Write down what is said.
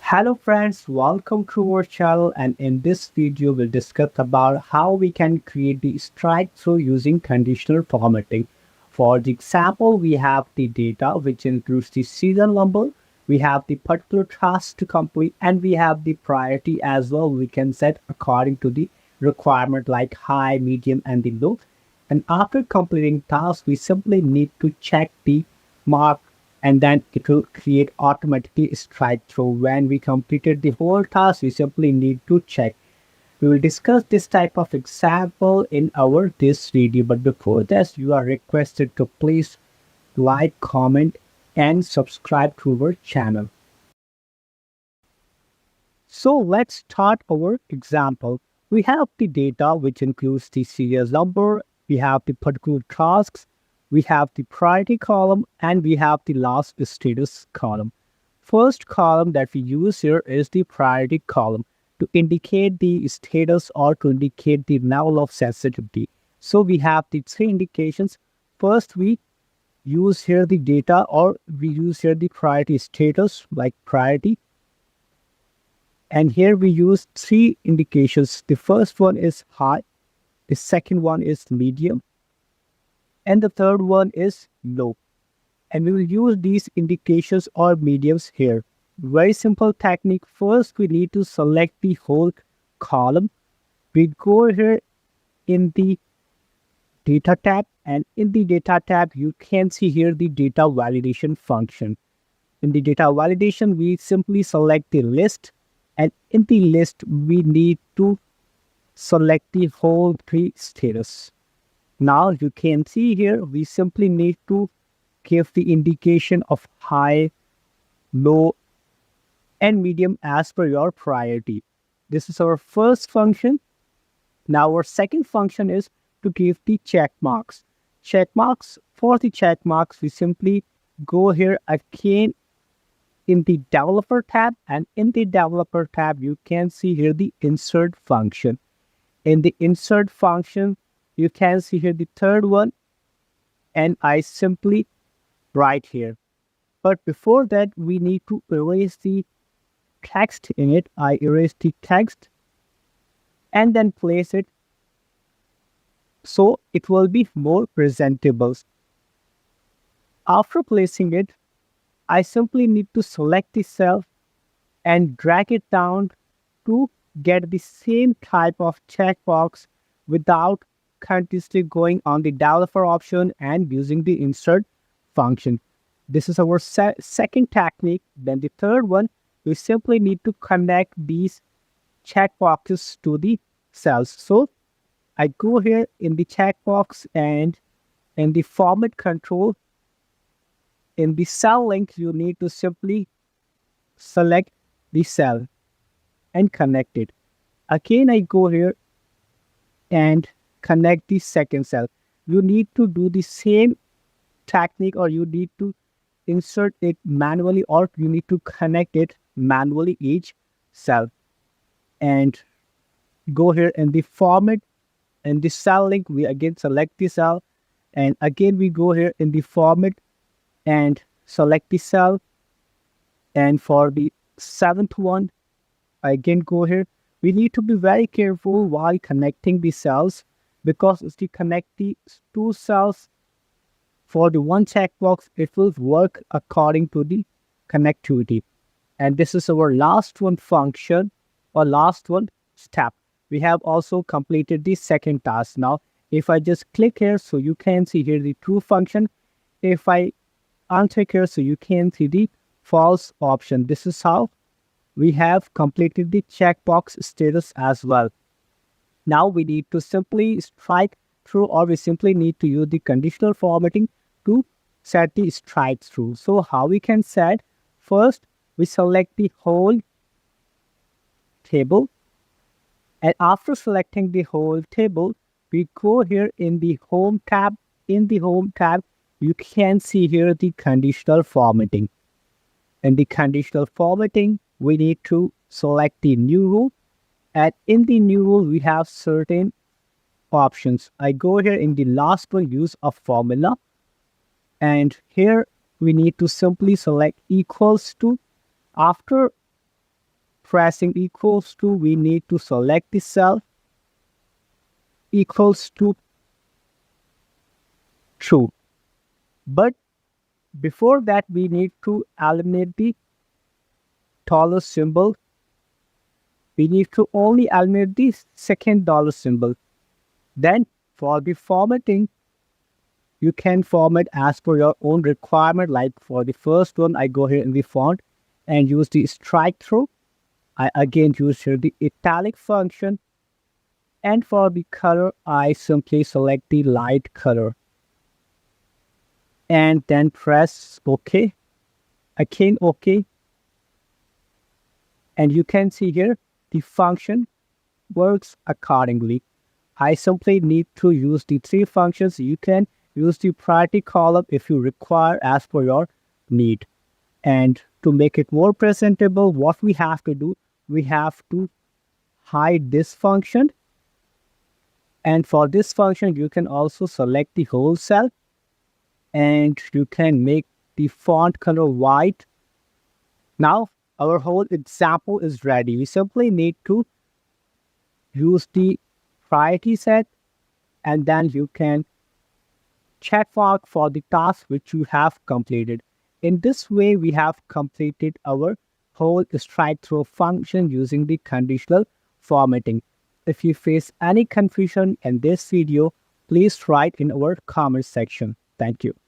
Hello friends, welcome to our channel, and in this video we'll discuss about how we can create the strike through using conditional formatting. For the example, we have the data which includes the serial number, we have the particular task to complete, and we have the priority as well. We can set according to the requirement like high, medium, and the low. And after completing tasks, we simply need to check the mark, and then it will create automatically strike through. When we completed the whole task, we simply need to check. We will discuss this type of example in our this video, but before this you are requested to please like, comment, and subscribe to our channel. So let's start our example. We have the data which includes the serial number, we have the particular tasks, we have the priority column, and we have the last status column. First column that we use here is the priority column to indicate the status or to indicate the level of sensitivity. So we have the three indications. First, we use here the data, or we use here the priority status like priority. And here we use three indications. The first one is high, the second one is medium, and the third one is low. And we will use these indications or mediums here. Very simple technique. First, we need to select the whole column. We go here in the data tab, and in the data tab, you can see here the data validation function. In the data validation, we simply select the list, and in the list, we need to select the whole tree status. Now you can see here, we simply need to give the indication of high, low, and medium as per your priority. This is our first function. Now our second function is to give the check marks. Check marks. For the check marks, we simply go here again in the developer tab, and in the developer tab, you can see here the insert function. In the insert function, you can see here the third one, and I simply write here. But before that, we need to erase the text in it. I erase the text and then place it so it will be more presentable. After placing it, I simply need to select the cell and drag it down to get the same type of checkbox without continuously going on the developer option and using the insert function. This is our second technique. Then the third one, we simply need to connect these checkboxes to the cells. So I go here in the checkbox, and in the format control, in the cell link, you need to simply select the cell and connect it. Again, I go here and connect the second cell. You need to do the same technique, or you need to insert it manually, or you need to connect it manually each cell. And go here in the format, and the cell link, we again select the cell, and again we go here in the format and select the cell. And for the seventh one, I again go here. We need to be very careful while connecting the cells, because if we connect the two cells for the one checkbox, it will work according to the connectivity. And this is our last one function, or last one step. We have also completed the second task. Now, if I just click here, so you can see here the true function. If I uncheck here, so you can see the false option. This is how we have completed the checkbox status as well. Now we need to simply strike through, or we simply need to use the conditional formatting to set the strike through. So how we can set? First, we select the whole table, and after selecting the whole table, we go here in the home tab. In the home tab, you can see here the conditional formatting. In the conditional formatting, we need to select the new rule, and in the new rule, we have certain options. I go here in the last one, use a formula, and here we need to simply select equals to. After pressing equals to, we need to select the cell equals to true. But before that, we need to eliminate the dollar symbol. We need to only eliminate the second dollar symbol. Then for the formatting, you can format as per your own requirement. Like for the first one, I go here in the font and use the strike through. I again use here the italic function. And for the color, I simply select the light color. And then press OK. Again OK. And you can see here, the function works accordingly. I simply need to use the three functions. You can use the priority column if you require as per your need. And to make it more presentable, what we have to do, we have to hide this function. And for this function, you can also select the whole cell and you can make the font color white. Now, our whole example is ready. We simply need to use the priority set, and then you can check mark for the task which you have completed. In this way, we have completed our whole strike through function using the conditional formatting. If you face any confusion in this video, please write in our comment section. Thank you.